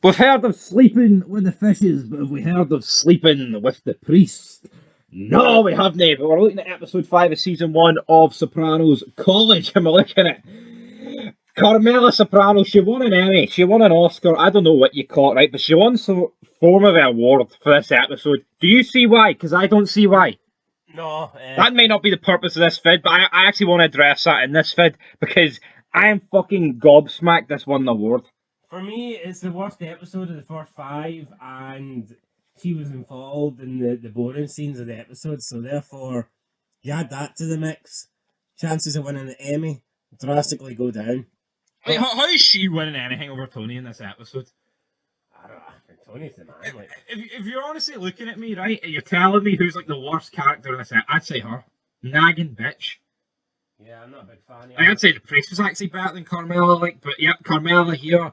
We've heard of sleeping with the fishes, but have we heard of sleeping with the priest? No, we haven't. But we're looking at episode 5 of season 1 of Sopranos College, and we're looking at Carmella Soprano. She won an Emmy, she won an Oscar. I don't know what you call it, right? But she won some form of award for this episode. Do you see why? Because I don't see why. No. That may not be the purpose of this vid, but I actually want to address that in this vid because I am fucking gobsmacked this won the award. For me, it's the worst episode of the first 5, and she was involved in the boring scenes of the episode, so therefore, you add that to the mix, chances of winning the Emmy drastically go down. Wait, how is she winning anything over Tony in this episode? I don't know. Tony's the man. Like, if you're honestly looking at me, right, and you're telling me who's like the worst character in this, I'd say her. Nagging bitch. yeah, I'm not a big fan. I'd say the priest was actually better than Carmella, like, but yep, Carmella here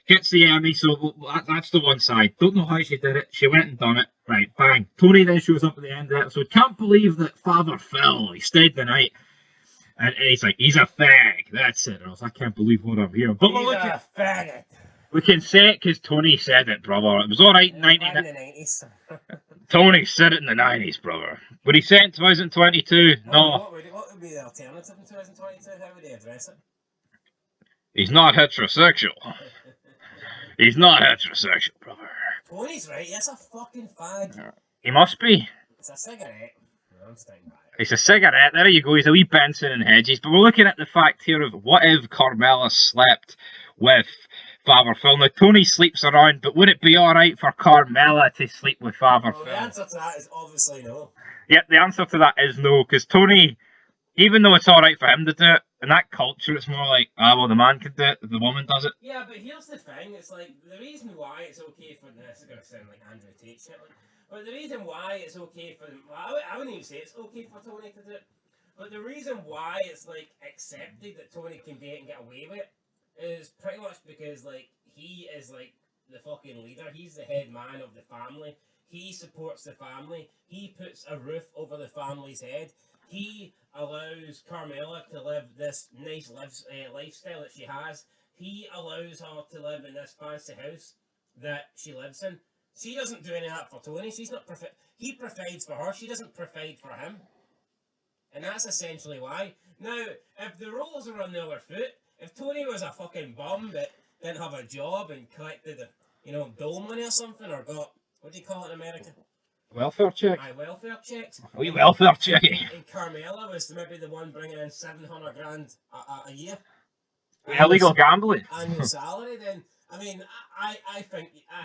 gets the Emmy, so that's the one side. Don't know how she did it. She went and done it. Right, bang. Tony then shows up at the end of the episode. Can't believe that Father Phil, he stayed the night. And he's like, he's a fag. That's it. Or else I can't believe what I'm hearing. But he's a faggot. We can say it because Tony said it, brother. It was alright in the 90s. Tony said it in the 90s, brother. Would he say it in 2022? No. What would be the alternative in 2022? How would they address it? He's not heterosexual. He's not heterosexual, brother. Tony's right. That's a fucking fag. He must be. It's a cigarette. No, I'm staying by it. It's a cigarette. There you go. He's a wee Benson and Hedges. But we're looking at the fact here of what if Carmella slept with Father Phil. Now, Tony sleeps around, but would it be alright for Carmella to sleep with Father Phil? The answer to that is obviously no. Yep, the answer to that is no, because Tony, even though it's alright for him to do it, in that culture it's more like, well, the man can do it, the woman does it. Yeah, but here's the thing, it's like, the reason why it's okay for this is going to sound like Andrew Tate shit, like, but the reason why it's okay for them, well, I wouldn't even say it's okay for Tony to do it, but the reason why it's, like, accepted that Tony can date and get away with it is pretty much because, like, he is, like, the fucking leader. He's the head man of the family. He supports the family. He puts a roof over the family's head. He allows Carmella to live this nice lifestyle that she has. He allows her to live in this fancy house that she lives in. She doesn't do any of that for Tony. She's not he provides for her. She doesn't provide for him. And that's essentially why. Now, if the roles are on the other foot, if Tony was a fucking bum that didn't have a job and collected, dole money or something, or got, what do you call it in America? Welfare check. Welfare checks. A wee welfare check. And Carmella was maybe the one bringing in 700 grand a year. Illegal gambling. Annual salary, then, I mean, I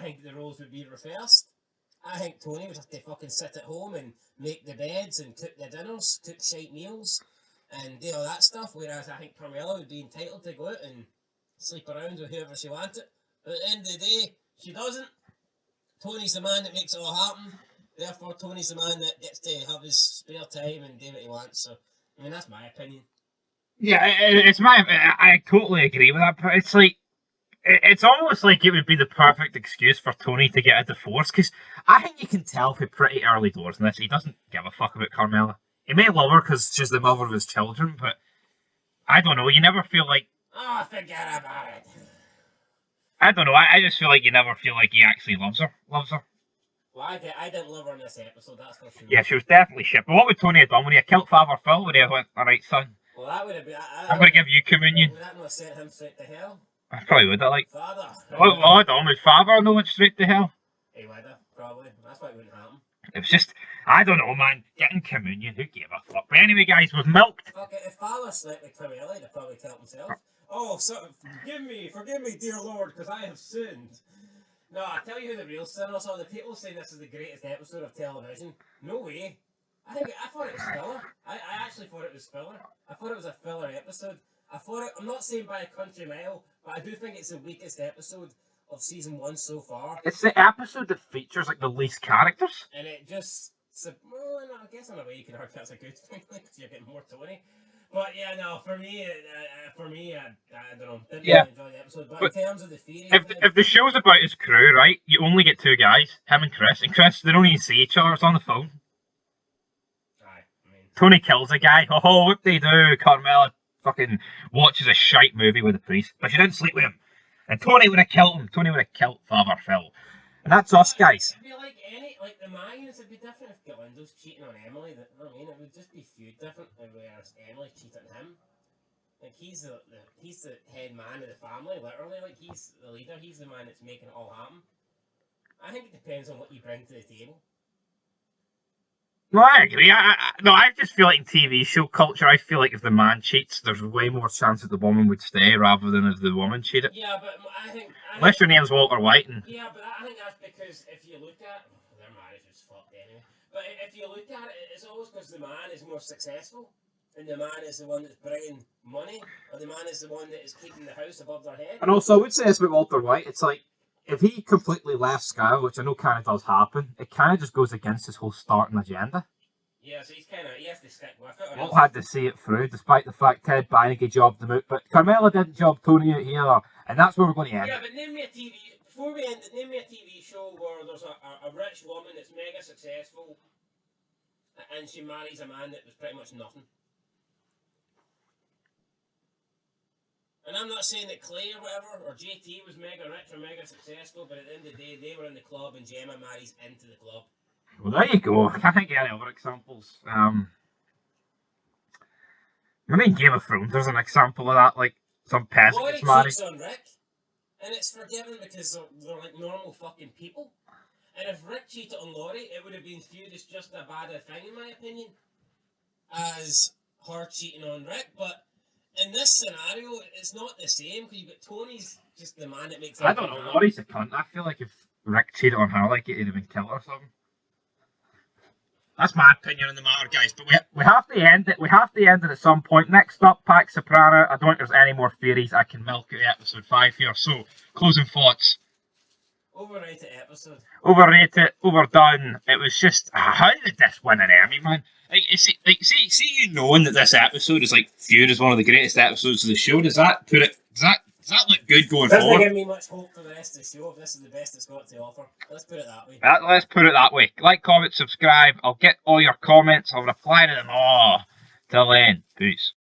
think the roles would be reversed. I think Tony would have to fucking sit at home and make the beds and cook the dinners, cook shite meals, and do all that stuff, whereas I think Carmella would be entitled to go out and sleep around with whoever she wanted. But at the end of the day, she doesn't. Tony's the man that makes it all happen. Therefore, Tony's the man that gets to have his spare time and do what he wants. So, I mean, that's my opinion. Yeah, I totally agree with that, but it's like, it's almost like it would be the perfect excuse for Tony to get a divorce, because I think you can tell from pretty early doors in this, he doesn't give a fuck about Carmella. He may love her because she's the mother of his children, but I don't know, you never feel like... Oh, forget about it. I don't know, I just feel like you never feel like he actually loves her. Well, I didn't love her in this episode, that's for sure. Yeah, she was definitely shit, but what would Tony have done when he had killed Father Phil? Would he have went, alright son, Well, that would have been... I'm going to give you communion? Would that not have sent him straight to hell? I probably would have, like... Father. Well, I don't know, would Father know went straight to hell? He would have, probably. That's why it wouldn't happen. It was just, I don't know, man, getting communion, who gave a fuck? But anyway, guys, we've milked. Fuck it, if Father slept with Carmella, he'd have probably killed himself. Oh, forgive me, dear Lord, because I have sinned. No, I tell you who the real sinners are. The people say this is the greatest episode of television. No way. I thought it was filler. I actually thought it was filler. I thought it was a filler episode. I'm not saying by a country mile, but I do think it's the weakest episode of season 1 so far. It's the episode that features like the least characters. And it just, well, I guess in a way you can argue that's a good thing, because you're getting more Tony. But yeah, no, for me, I don't know. Didn't really enjoy the episode. But in terms of the theory, if the show's about his crew, right, you only get 2 guys, him and Chris. And Chris, they don't even see each other. It's on the phone. Aye, I mean, Tony kills a guy. Oh, what they do? Carmella fucking watches a shite movie with a priest, but she didn't sleep with him. And Tony would have killed him. Tony would have killed Father Phil. And that's us, guys. It'd be like the Mayans. It'd be different if Galindo's cheating on Emily. I mean, it would just be few different. Whereas Emily cheated on him. Like he's the head man of the family, literally. Like he's the leader. He's the man that's making it all happen. I think it depends on what you bring to the table. No, I agree. I just feel like in TV show culture, I feel like if the man cheats, there's way more chance that the woman would stay rather than if the woman cheated. Yeah, but I think unless your name's Walter White. Yeah, but I think that's because if you look at their marriage is fucked anyway. But if you look at it, it's always because the man is more successful, and the man is the one that's bringing money, or the man is the one that is keeping the house above their head. And also, I would say this about Walter White. It's like, if he completely left Sky, which I know kind of does happen, it kind of just goes against his whole starting agenda. Yeah, so he has to stick with it. Walt had to see it through, despite the fact Ted Bannigy jobbed them out. But Carmella didn't job Tony out here, and that's where we're going to end. Yeah, but name me a TV, before we end it, name me a TV show where there's a rich woman that's mega successful, and she marries a man that was pretty much nothing. And I'm not saying that Clay or whatever, or JT was mega rich or mega successful, but at the end of the day, they were in the club and Gemma marries into the club. Well, there you go. I can't think of any other examples. I mean, Game of Thrones, there's an example of that, like some peasant gets married. Cheats on Rick, and it's forgiven because they're like normal fucking people. And if Rick cheated on Laurie, it would have been viewed as just as bad a thing, in my opinion, as her cheating on Rick. But in this scenario, it's not the same because you've got Tony's just the man that makes. I don't know. Laurie's a cunt. I feel like if Rick cheated on her, like he'd have been killed or something. That's my opinion on the matter, guys. But we have to end it. We have to end it at some point. Next up, Pac Soprano. I don't think there's any more theories I can milk out of episode 5 here. So, closing thoughts. Overrated episode. Overrated, overdone. It was just, how did this win an Emmy, man? See, you knowing that this episode is like viewed as one of the greatest episodes of the show. Does that look good going forward? Doesn't give me much hope for the rest of the show if this is the best it's got to offer. Let's put it that way. Let's put it that way. Like, comment, subscribe. I'll get all your comments. I'll reply to them all. Till then, peace.